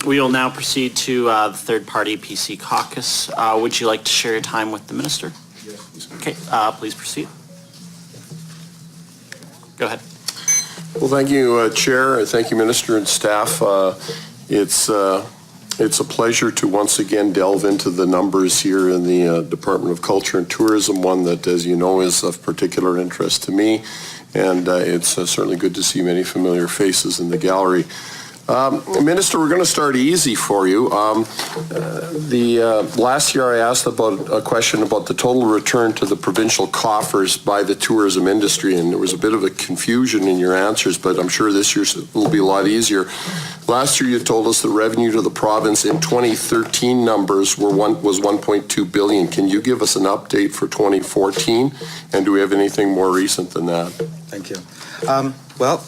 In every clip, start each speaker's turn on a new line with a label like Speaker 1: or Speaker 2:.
Speaker 1: We will now proceed to the third-party PC caucus. Would you like to share your time with the minister?
Speaker 2: Yes, please.
Speaker 1: Okay, please proceed. Go ahead.
Speaker 2: Well, thank you, Chair. Thank you, Minister and staff. It's a pleasure to once again delve into the numbers here in the Department of Culture and Tourism, one that, as you know, is of particular interest to me. And it's certainly good to see many familiar faces in the gallery. Minister, we're going to start easy for you. Last year I asked about a question about the total return to the provincial coffers by the tourism industry, and there was a bit of a confusion in your answers, but I'm sure this year will be a lot easier. Last year you told us the revenue to the province in 2013 numbers was 1.2 billion. Can you give us an update for 2014? And do we have anything more recent than that?
Speaker 3: Thank you. Well,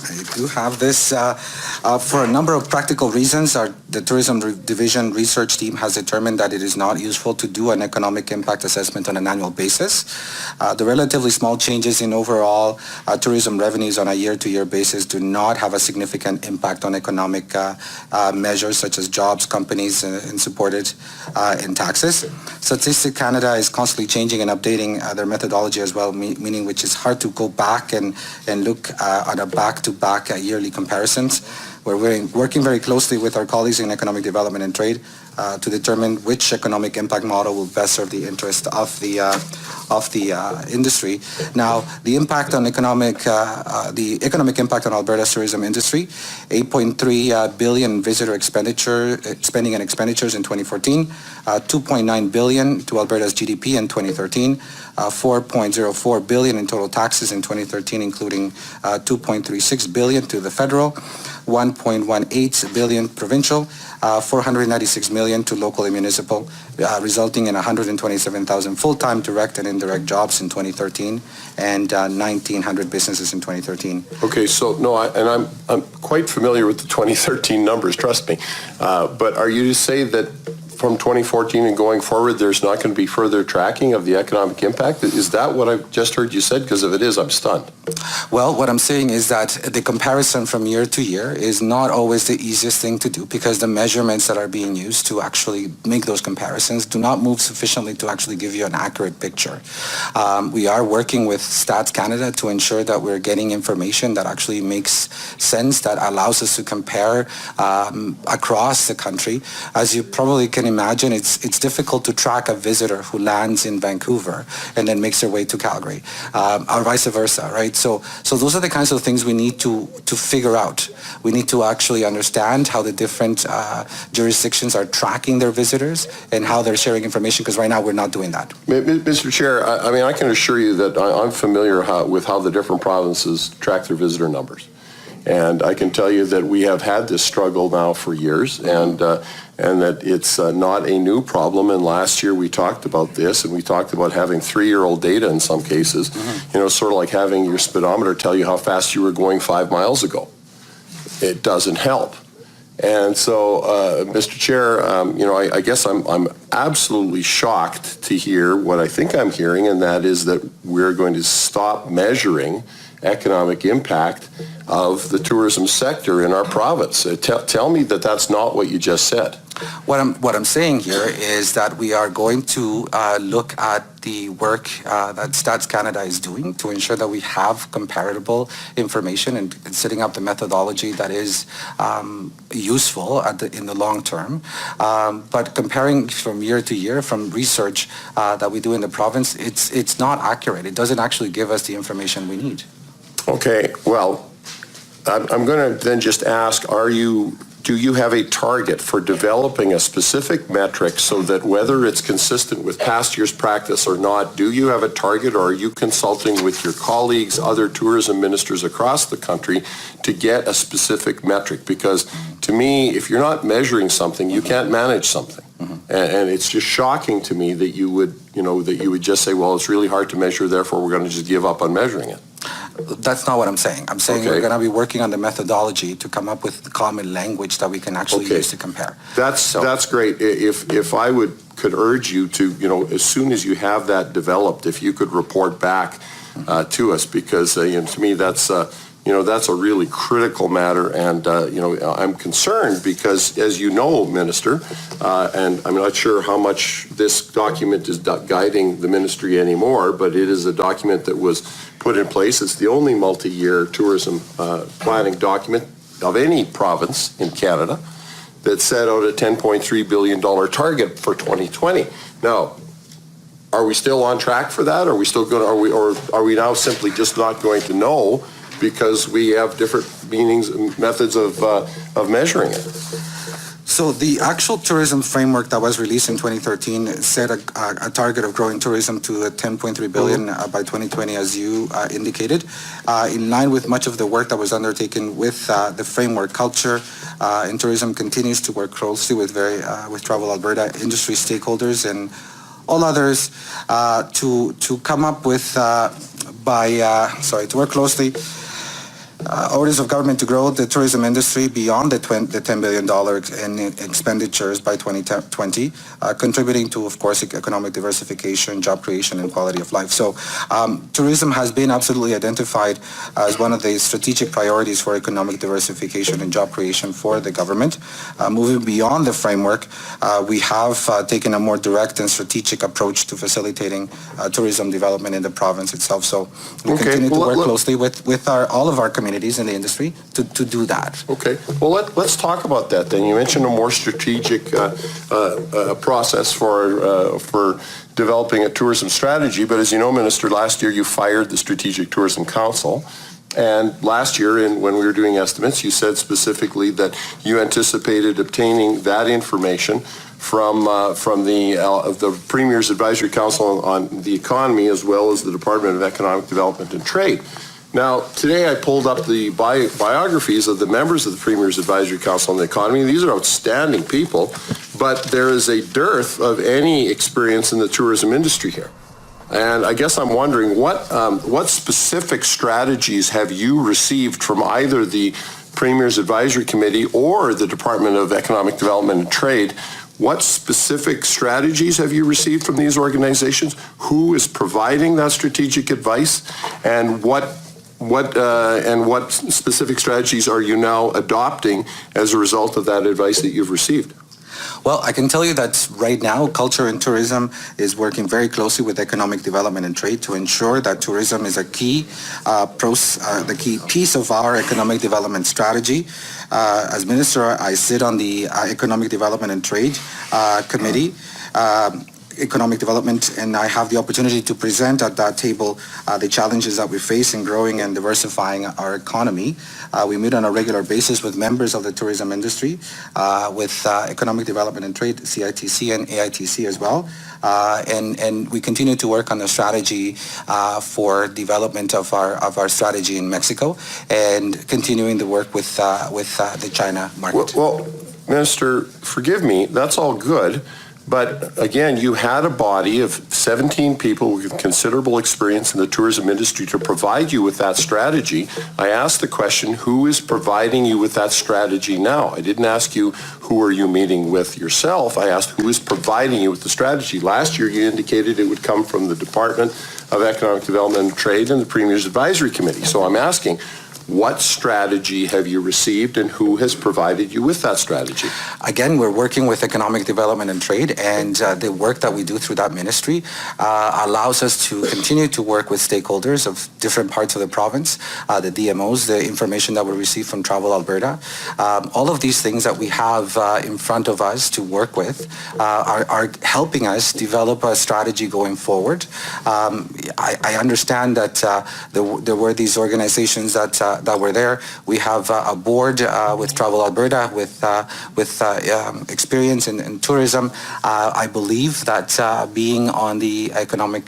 Speaker 3: I do have this. For a number of practical reasons, the Tourism Division research team has determined that it is not useful to do an economic impact assessment on an annual basis. The relatively small changes in overall tourism revenues on a year-to-year basis do not have a significant impact on economic measures such as jobs, companies, and supported in taxes. Statistics Canada is constantly changing and updating their methodology as well, meaning which is hard to go back and look at a back-to-back yearly comparisons. We're working very closely with our colleagues in economic development and trade to determine which economic impact model will best serve the interest of the industry. Now, the impact on the economic impact on Alberta's tourism industry: 8.3 billion visitor spending and expenditures in 2014, 2.9 billion to Alberta's GDP in 2013, 4.04 billion in total taxes in 2013, including 2.36 billion to the federal, 1.18 billion provincial, 496 million to local and municipal, resulting in 127,000 full-time direct and indirect jobs in 2013 and 1,900 businesses in 2013.
Speaker 2: Okay, so I'm quite familiar with the 2013 numbers, trust me. But are you to say that from 2014 and going forward, there's not going to be further tracking of the economic impact? Is that what I just heard you said? Because if it is, I'm stunned.
Speaker 3: Well, what I'm saying is that the comparison from year to year is not always the easiest thing to do, because the measurements that are being used to actually make those comparisons do not move sufficiently to actually give you an accurate picture. We are working with Stats Canada to ensure that we're getting information that actually makes sense, that allows us to compare across the country. As you probably can imagine, it's difficult to track a visitor who lands in Vancouver and then makes their way to Calgary, or vice versa, right? So those are the kinds of things we need to figure out. We need to actually understand how the different jurisdictions are tracking their visitors and how they're sharing information, because right now we're not doing that.
Speaker 2: Mr. Chair, I can assure you that I'm familiar with how the different provinces track their visitor numbers. And I can tell you that we have had this struggle now for years, and that it's not a new problem. And last year we talked about this, and we talked about having 3-year-old data in some cases, sort of like having your speedometer tell you how fast you were going 5 miles ago. It doesn't help. And so, Mr. Chair, I guess I'm absolutely shocked to hear what I think I'm hearing, and that is that we're going to stop measuring economic impact of the tourism sector in our province. Tell me that that's not what you just said.
Speaker 3: What I'm saying here is that we are going to look at the work that Stats Canada is doing to ensure that we have comparable information and setting up the methodology that is useful in the long term. But comparing from year to year, from research that we do in the province, it's not accurate. It doesn't actually give us the information we need.
Speaker 2: Okay, well, I'm going to then just ask, do you have a target for developing a specific metric so that whether it's consistent with past year's practice or not, do you have a target, or are you consulting with your colleagues, other tourism ministers across the country, to get a specific metric? Because to me, if you're not measuring something, you can't manage something. And it's just shocking to me that you would just say, well, it's really hard to measure, therefore we're going to just give up on measuring it.
Speaker 3: That's not what I'm saying. I'm saying we're going to be working on the methodology to come up with the common language that we can actually use to compare.
Speaker 2: That's great. If I could urge you to, as soon as you have that developed, if you could report back to us, because to me that's that's a really critical matter. And, I'm concerned because, as you know, Minister, and I'm not sure how much this document is guiding the ministry anymore, but it is a document that was put in place. It's the only multi-year tourism planning document of any province in Canada that set out a $10.3 billion target for 2020. Now, are we still on track for that? Are we still going to, or are we now simply just not going to know because we have different meanings and methods of measuring it?
Speaker 3: So the actual tourism framework that was released in 2013 set a target of growing tourism to $10.3 billion by 2020, as you indicated, in line with much of the work that was undertaken with the framework. Culture and tourism continues to work closely with Travel Alberta industry stakeholders and all others to come up with to work closely. Orders of government to grow the tourism industry beyond the $10 billion in expenditures by 2020, contributing to, of course, economic diversification, job creation, and quality of life. So tourism has been absolutely identified as one of the strategic priorities for economic diversification and job creation for the government. Moving beyond the framework, we have taken a more direct and strategic approach to facilitating tourism development in the province itself. So we continue to work closely with all of our communities in the industry to do that.
Speaker 2: Okay. Well, let's talk about that then. You mentioned a more strategic process for developing a tourism strategy, but as you know, Minister, last year you fired the Strategic Tourism Council. And last year, when we were doing estimates, you said specifically that you anticipated obtaining that information from the Premier's Advisory Council on the Economy, as well as the Department of Economic Development and Trade. Now, today I pulled up the biographies of the members of the Premier's Advisory Council on the Economy. These are outstanding people, but there is a dearth of any experience in the tourism industry here. And I guess I'm wondering, what specific strategies have you received from either the Premier's Advisory Committee or the Department of Economic Development and Trade? What specific strategies have you received from these organizations? Who is providing that strategic advice? And what specific strategies are you now adopting as a result of that advice that you've received?
Speaker 3: Well, I can tell you that right now, culture and tourism is working very closely with economic development and trade to ensure that tourism is a key piece of our economic development strategy. As Minister, I sit on the Economic Development and Trade Committee. Economic development, and I have the opportunity to present at that table the challenges that we face in growing and diversifying our economy. We meet on a regular basis with members of the tourism industry, with Economic Development and Trade, CITC and AITC as well, and we continue to work on the strategy for development of our strategy in Mexico, and continuing the work with the China market.
Speaker 2: Well, Minister, forgive me, that's all good. But again, you had a body of 17 people with considerable experience in the tourism industry to provide you with that strategy. I asked the question, who is providing you with that strategy now? I didn't ask you, who are you meeting with yourself? I asked, who is providing you with the strategy? Last year, you indicated it would come from the Department of Economic Development and Trade and the Premier's Advisory Committee. So I'm asking, what strategy have you received and who has provided you with that strategy?
Speaker 3: Again, we're working with Economic Development and Trade, and the work that we do through that ministry allows us to continue to work with stakeholders of different parts of the province, the DMOs, the information that we receive from Travel Alberta. All of these things that we have in front of us to work with are helping us develop a strategy going forward. I understand that there were these organizations that were there. We have a board with Travel Alberta with experience in tourism. I believe that being on the Economic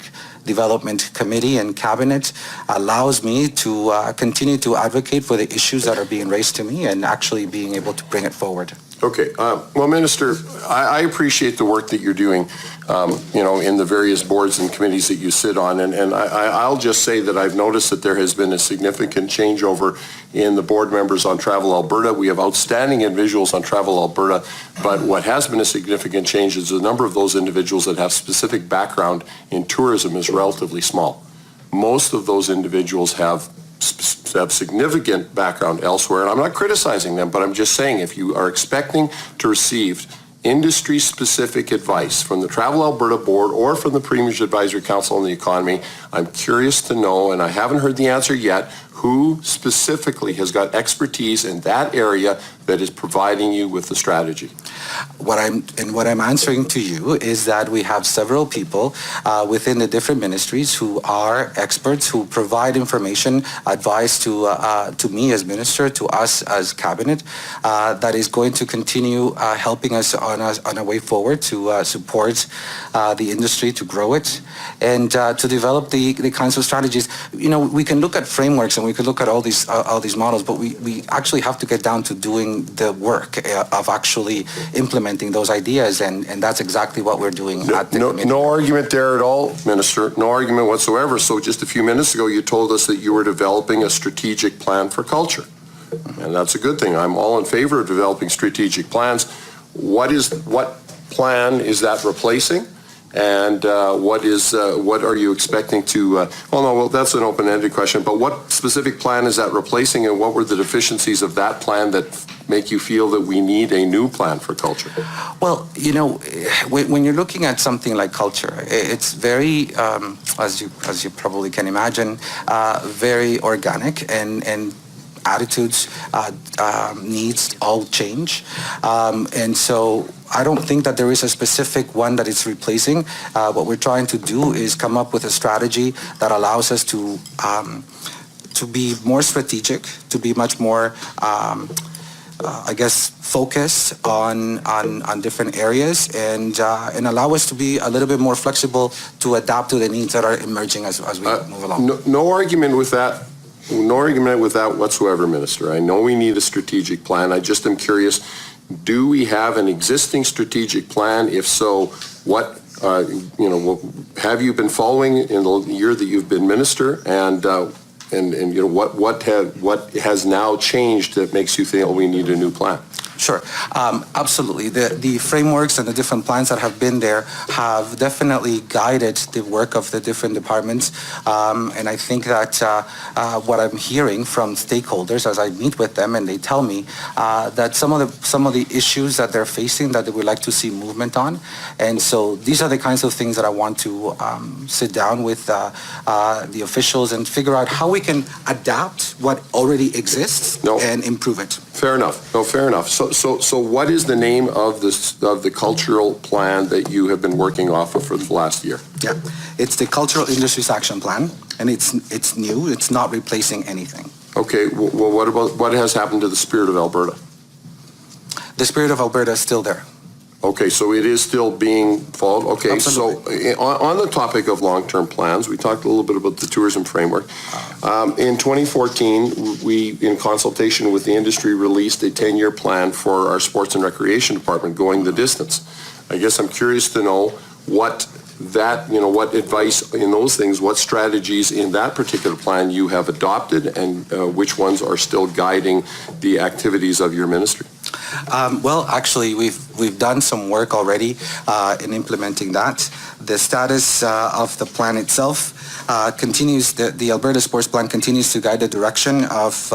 Speaker 3: Development Committee and Cabinet allows me to continue to advocate for the issues that are being raised to me and actually being able to bring it forward.
Speaker 2: Okay. Well, Minister, I appreciate the work that you're doing, in the various boards and committees that you sit on. And I'll just say that I've noticed that there has been a significant changeover in the board members on Travel Alberta. We have outstanding individuals on Travel Alberta, but what has been a significant change is the number of those individuals that have specific background in tourism is relatively small. Most of those individuals have have significant background elsewhere, and I'm not criticizing them, but I'm just saying if you are expecting to receive industry-specific advice from the Travel Alberta Board or from the Premier's Advisory Council on the Economy, I'm curious to know, and I haven't heard the answer yet, who specifically has got expertise in that area that is providing you with the strategy?
Speaker 3: What I'm answering to you is that we have several people within the different ministries who are experts who provide information, advice to me as minister, to us as cabinet, that is going to continue helping us on a way forward to support the industry, to grow it, and to develop the kinds of strategies. You know, we can look at frameworks and we can look at all these models, but we actually have to get down to doing the work of actually implementing those ideas, and that's exactly what we're doing at the committee.
Speaker 2: No argument there at all, Minister. No argument whatsoever. So just a few minutes ago, you told us that you were developing a strategic plan for culture. And that's a good thing. I'm all in favor of developing strategic plans. What plan is that replacing? And what are you expecting to, that's an open-ended question, but what specific plan is that replacing, and what were the deficiencies of that plan that make you feel that we need a new plan for culture?
Speaker 3: Well, you know, when you're looking at something like culture, it's very, as you probably can imagine, very organic, and attitudes, needs all change. And so I don't think that there is a specific one that it's replacing. What we're trying to do is come up with a strategy that allows us to be more strategic, to be much more, I guess, focused on different areas, and allow us to be a little bit more flexible to adapt to the needs that are emerging as we move along.
Speaker 2: No argument with that. No argument with that whatsoever, Minister. I know we need a strategic plan. I just am curious, do we have an existing strategic plan? If so, what, have you been following in the year that you've been minister? And you know, what has now changed that makes you think, we need a new plan?
Speaker 3: Sure, absolutely. The frameworks and the different plans that have been there have definitely guided the work of the different departments, and I think that what I'm hearing from stakeholders as I meet with them, and they tell me that some of the issues that they're facing that they would like to see movement on, and so these are the kinds of things that I want to sit down with the officials and figure out how we can adapt what already exists and improve it.
Speaker 2: Fair enough. No, fair enough. So what is the name of the cultural plan that you have been working off of for the last year?
Speaker 3: Yeah, it's the Cultural Industries Action Plan, and it's new. It's not replacing anything.
Speaker 2: Okay. Well, what has happened to the Spirit of Alberta?
Speaker 3: The Spirit of Alberta is still there.
Speaker 2: Okay, so it is still being followed. Okay,
Speaker 3: Absolutely.
Speaker 2: So on the topic of long-term plans, we talked a little bit about the tourism framework. In 2014, we, in consultation with the industry, released a 10-year plan for our sports and recreation department, going the distance. I guess I'm curious to know what advice in those things, what strategies in that particular plan you have adopted, and which ones are still guiding the activities of your ministry.
Speaker 3: Well, actually, we've done some work already in implementing that. The status of the plan itself continues. The Alberta Sports Plan continues to guide the direction of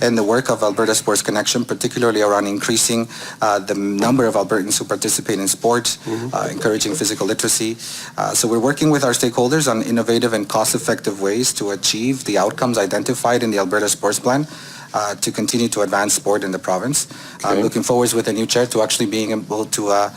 Speaker 3: and the work of Alberta Sports Connection, particularly around increasing the number of Albertans who participate in sport, encouraging physical literacy. So we're working with our stakeholders on innovative and cost-effective ways to achieve the outcomes identified in the Alberta Sports Plan. To continue to advance sport in the province. Okay. I'm looking forward with a new chair to actually being able to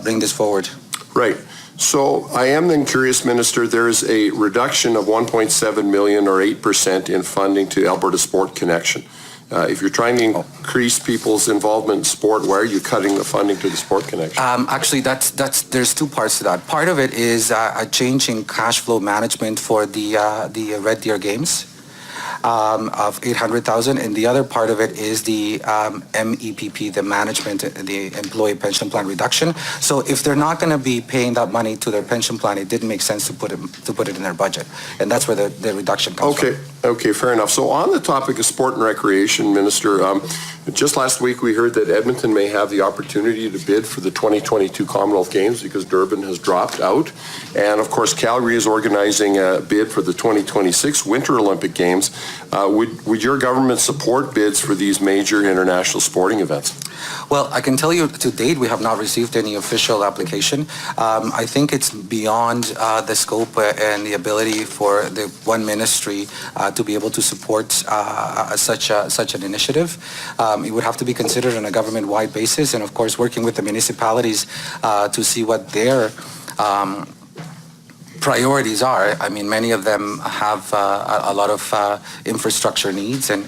Speaker 3: bring this forward.
Speaker 2: Right. So I am then curious, Minister, there is a reduction of 1.7 million or 8% in funding to Alberta Sport Connection. If you're trying to increase people's involvement in sport, why are you cutting the funding to the Sport Connection?
Speaker 3: Actually, there's two parts to that. Part of it is a change in cash flow management for the Red Deer Games. Of 800,000, and the other part of it is the MEPP, the management, the employee pension plan reduction. So if they're not going to be paying that money to their pension plan, it didn't make sense to put it in their budget, and that's where the reduction comes from.
Speaker 2: Okay, fair enough. So on the topic of sport and recreation, Minister, just last week we heard that Edmonton may have the opportunity to bid for the 2022 Commonwealth Games because Durban has dropped out, and of course Calgary is organizing a bid for the 2026 Winter Olympic Games. Would your government support bids for these major international sporting events?
Speaker 3: Well, I can tell you to date, we have not received any official application. I think it's beyond the scope and the ability for the one ministry to be able to support such an initiative. It would have to be considered on a government-wide basis, and of course, working with the municipalities to see what their priorities are. I mean, many of them have a lot of infrastructure needs and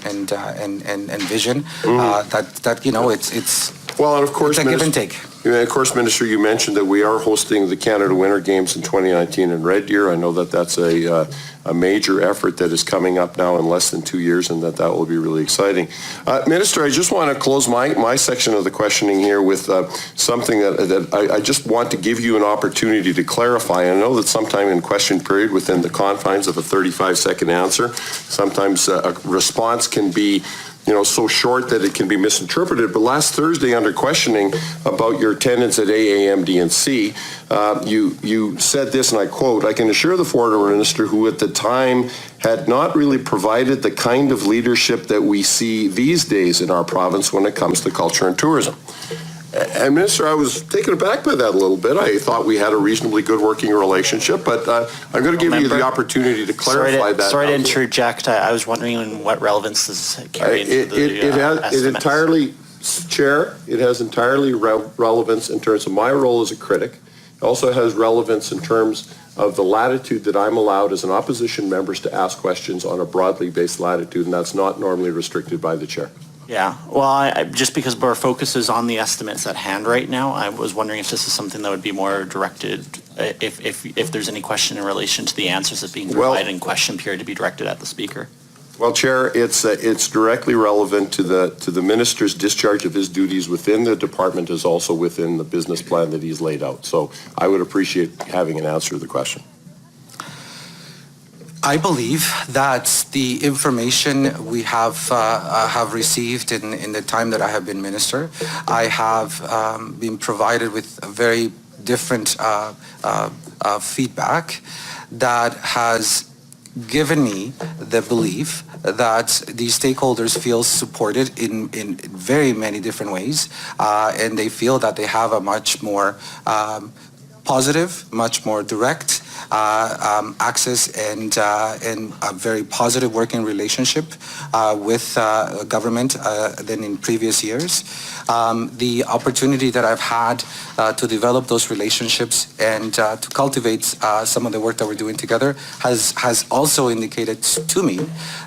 Speaker 3: vision. That you know, it's
Speaker 2: well, and of course,
Speaker 3: it's a give and take.
Speaker 2: Of course, Minister, you mentioned that we are hosting the Canada Winter Games in 2019 in Red Deer. I know that that's a major effort that is coming up now in less than 2 years, and that will be really exciting. Minister, I just want to close my section of the questioning here with something that I just want to give you an opportunity to clarify. I know that sometime in question period, within the confines of a 35-second answer, sometimes a response can be so short that it can be misinterpreted. But last Thursday, under questioning about your attendance at AAMD&C, you said this, and I quote, "I can assure the foreign minister, who at the time had not really provided the kind of leadership that we see these days in our province when it comes to culture and tourism." And Minister, I was taken aback by that a little bit. I thought we had a reasonably good working relationship, but I'm going to give you the opportunity to clarify that.
Speaker 1: Sorry to interject. I was wondering what relevance this carries into the estimates.
Speaker 2: It entirely, Chair, it has entirely relevance in terms of my role as a critic. It also has relevance in terms of the latitude that I'm allowed as an opposition member to ask questions on a broadly based latitude, and that's not normally restricted by the Chair.
Speaker 1: Yeah, well, just because our focus is on the estimates at hand right now, I was wondering if this is something that would be more directed, if there's any question in relation to the answers that being provided in question period, to be directed at the Speaker.
Speaker 2: Well, Chair, it's directly relevant to the Minister's discharge of his duties within the department, as also within the business plan that he's laid out. So I would appreciate having an answer to the question.
Speaker 3: I believe that the information we have received in the time that I have been minister, I have been provided with a very different feedback that has given me the belief that these stakeholders feel supported in very many different ways, and they feel that they have a much more positive, much more direct access and a very positive working relationship with government than in previous years. The opportunity that I've had to develop those relationships and to cultivate some of the work that we're doing together has also indicated to me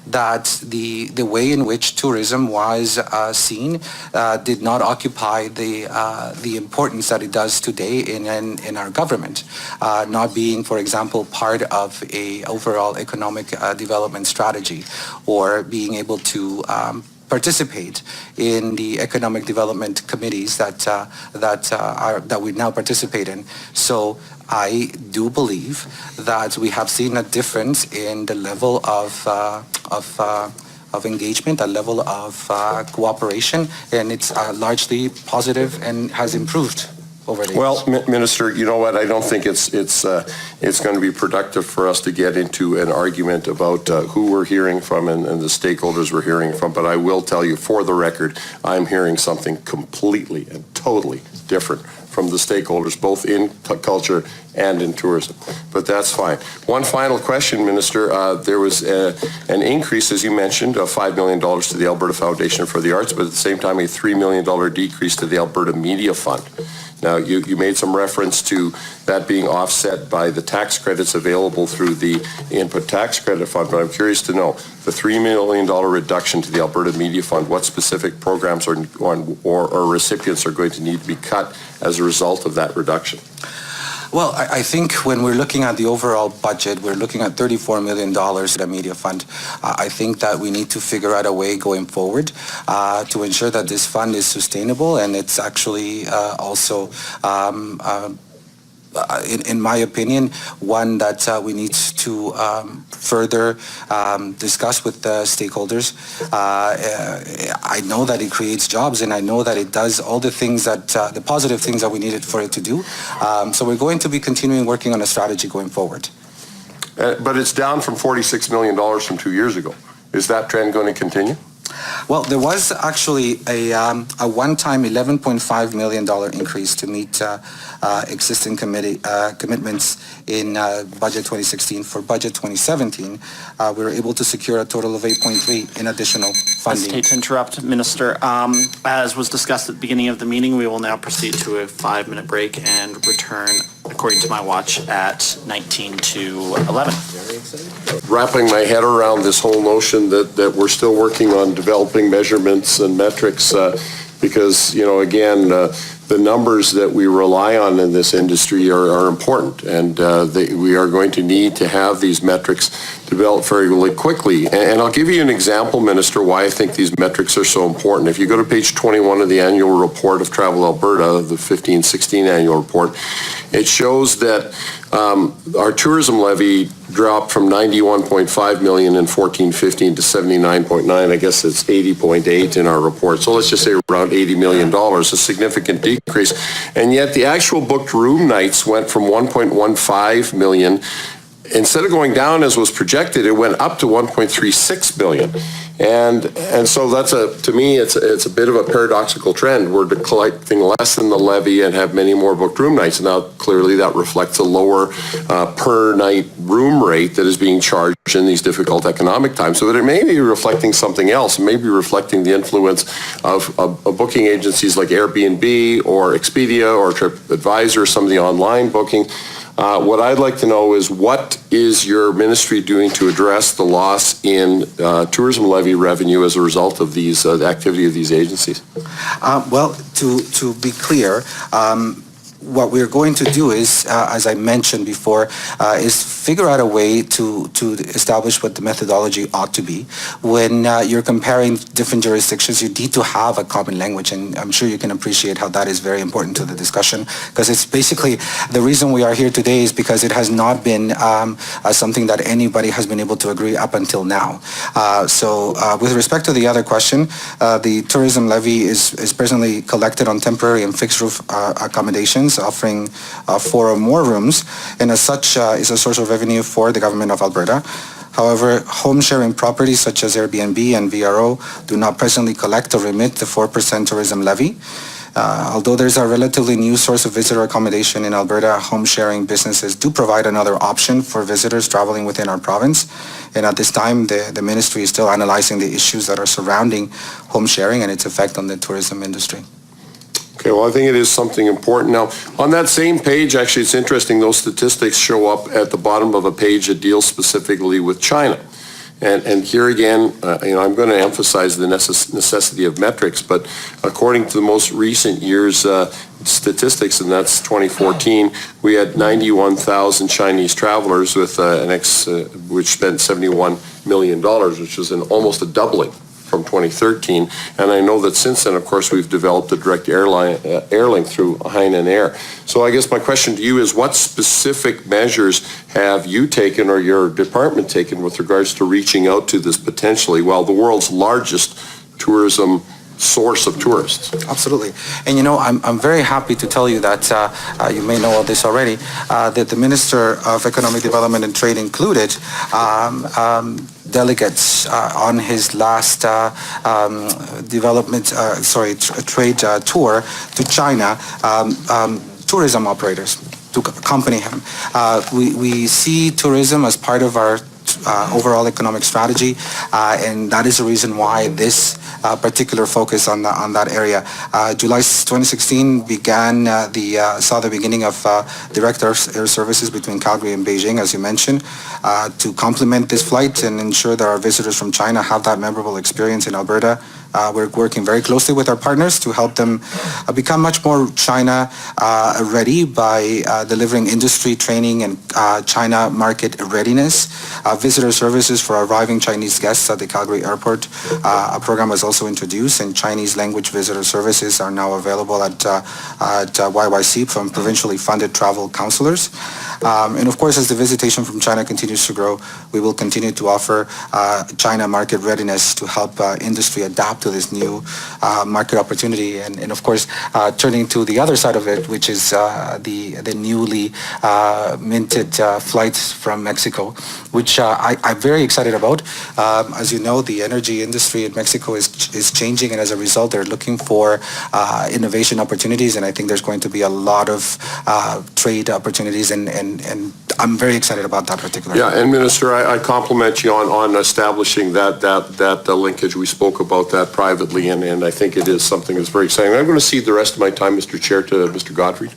Speaker 3: that the way in which tourism was seen did not occupy the importance that it does today in our government, not being, for example, part of a overall economic development strategy, or being able to participate in the economic development committees that we now participate in. So I do believe that we have seen a difference in the level of engagement, a level of cooperation, and it's largely positive and has improved over the years.
Speaker 2: Well, Minister, you know what? I don't think it's going to be productive for us to get into an argument about who we're hearing from and the stakeholders we're hearing from. But I will tell you, for the record, I'm hearing something completely and totally different from the stakeholders, both in culture and in tourism. But that's fine. One final question, Minister. There was an increase, as you mentioned, of $5 million to the Alberta Foundation for the Arts, but at the same time, a $3 million decrease to the Alberta Media Fund. Now, you made some reference to that being offset by the tax credits available through the Input Tax Credit Fund, but I'm curious to know, the $3 million reduction to the Alberta Media Fund, what specific programs or recipients are going to need to be cut as a result of that reduction?
Speaker 3: Well, I think when we're looking at the overall budget, we're looking at $34 million in the media fund. I think that we need to figure out a way going forward to ensure that this fund is sustainable, and it's actually also in my opinion, one that we need to further discuss with the stakeholders. I know that it creates jobs, and I know that it does all the things that, the positive things that we needed for it to do. So we're going to be continuing working on a strategy going forward.
Speaker 2: But it's down from $46 million from 2 years ago. Is that trend going to continue?
Speaker 3: Well, there was actually a one-time $11.5 million increase to meet existing commitments in Budget 2016. For Budget 2017, we were able to secure a total of 8.3 in additional
Speaker 1: I
Speaker 3: funding.
Speaker 1: hesitate to interrupt, Minister. As was discussed at the beginning of the meeting, we will now proceed to a 5-minute break and return, according to my watch, at 19 to 11.
Speaker 2: Wrapping my head around this whole notion that we're still working on developing measurements and metrics because, again, the numbers that we rely on in this industry are important, and we are going to need to have these metrics developed very quickly. And I'll give you an example, Minister, why I think these metrics are so important. If you go to page 21 of the annual report of Travel Alberta, the 15-16 annual report, it shows that our tourism levy dropped from 91.5 million in 14-15 to 79.9. I guess it's 80.8 in our report. So let's just say around $80 million, a significant decrease. And yet the actual booked room nights went from 1.15 million. Instead of going down as was projected, it went up to 1.36 billion. And so that's to me, it's a bit of a paradoxical trend. We're collecting less than the levy and have many more booked room nights. Now, clearly that reflects a lower per night room rate that is being charged in these difficult economic times. So it may be reflecting something else. It may be reflecting the influence of booking agencies like Airbnb or Expedia or TripAdvisor, some of the online booking. What I'd like to know is what is your ministry doing to address the loss in tourism levy revenue as a result of these the activity of these agencies?
Speaker 3: Well, to be clear, what we're going to do is, as I mentioned before, is figure out a way to establish what the methodology ought to be. When you're comparing different jurisdictions, you need to have a common language, and I'm sure you can appreciate how that is very important to the discussion, because it's basically the reason we are here today is because it has not been something that anybody has been able to agree up until now. So with respect to the other question, the tourism levy is presently collected on temporary and fixed roof accommodations, offering 4 or more rooms, and as such is a source of revenue for the government of Alberta. However, home-sharing properties such as Airbnb and VRO do not presently collect or remit the 4% tourism levy. Although there's a relatively new source of visitor accommodation in Alberta, home-sharing businesses do provide another option for visitors traveling within our province. And at this time, the ministry is still analyzing the issues that are surrounding home-sharing and its effect on the tourism industry.
Speaker 2: Okay, well, I think it is something important. Now, on that same page, actually, it's interesting, those statistics show up at the bottom of a page that deals specifically with China. And here again, I'm going to emphasize the necessity of metrics, but according to the most recent year's statistics, and that's 2014, we had 91,000 Chinese travelers with which spent $71 million, which was almost a doubling from 2013, and I know that since then, of course, we've developed a direct airlink through Hainan Air. So I guess my question to you is, what specific measures have you taken or your department taken with regards to reaching out to this potentially, well, the world's largest tourism source of tourists?
Speaker 3: Absolutely. And I'm very happy to tell you that you may know all this already, that the Minister of Economic Development and Trade included delegates on his last trade tour to China, tourism operators to accompany him. We see tourism as part of our overall economic strategy, and that is the reason why this particular focus on that area. July 2016 saw the beginning of direct air services between Calgary and Beijing, as you mentioned, to complement this flight and ensure that our visitors from China have that memorable experience in Alberta. We're working very closely with our partners to help them become much more China ready by delivering industry training and China market readiness. Visitor services for arriving Chinese guests at the Calgary airport. A program was also introduced, and Chinese language visitor services are now available at YYC from provincially funded travel counselors. And of course, as the visitation from China continues to grow, we will continue to offer China market readiness to help industry adapt to this new market opportunity. And of course, turning to the other side of it, which is the newly minted flights from Mexico, which I'm very excited about. As you know, the energy industry in Mexico is changing, and as a result, they're looking for innovation opportunities, and I think there's going to be a lot of trade opportunities, and I'm very excited about that particular.
Speaker 2: Yeah, and Minister, I compliment you on establishing that linkage. We spoke about that privately, and I think it is something that's very exciting. I'm going to cede the rest of my time, Mr. Chair, to Mr. Godfrey.